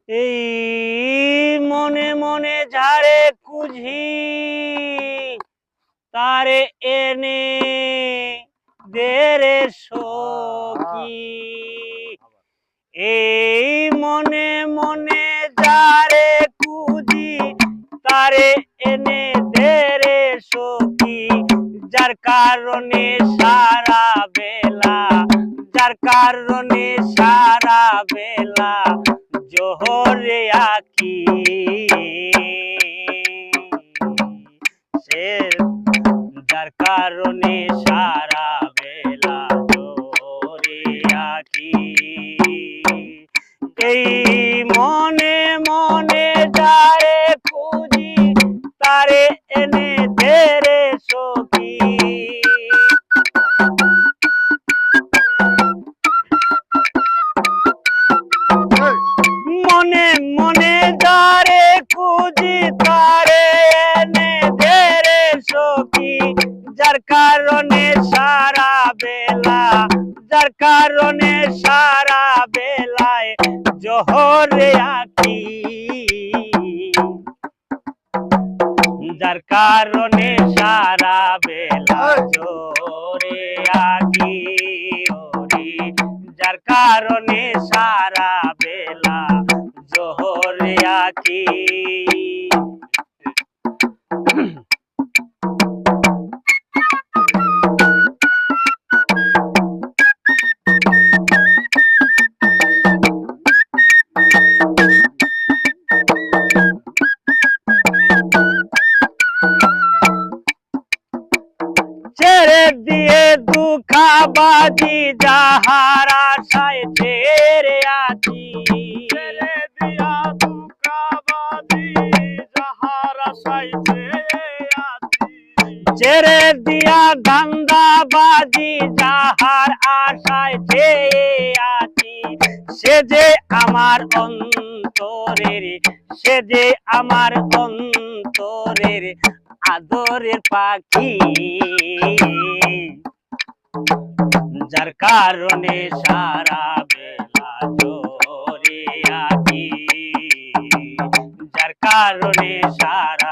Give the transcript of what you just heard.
এই মনে মনে যারে খুঁজি তারে এনে দেরে সখী। এই মনে মনে যারে খুঁজি তারে এনে দেরে সখী। যার কারণে সারা বেলা, যার কারণে সারা বেলা জোহরে আঁকি। সে যার কারণে সারা বেলা জোহরে আঁকি। এই মনে মনে যারে খুঁজি তারে এনে দেরে সখী। মনে মনে যারে খুঁজি তারে এনে দেরে সখী। যার কারণে সারা বেলা, যার কারণে সারা বেলায় জোহরে আঁকি। যার কারণে সারা বেলা জোরে আঁকি ওরে। যার কারণে সারা বেলা জোহরে আঁকি। ছেড়ে দিয়ে দুঃখাবাজি যাহার আশায় ছেড়ে আছি। ছেড়ে দিয়া দুঃখাবাজি যাহার আশায় ছেড়ে আছি। ছেড়ে দিয়া ধান্দাবাজি যাহার আশায় ছেড়ে আছি। সে যে আমার অন্তরের, সে যে আমার অন্তরের আদরের পাখি। যার কারণে সারা বেলা জোরে আঁকি। যার কারণে সারা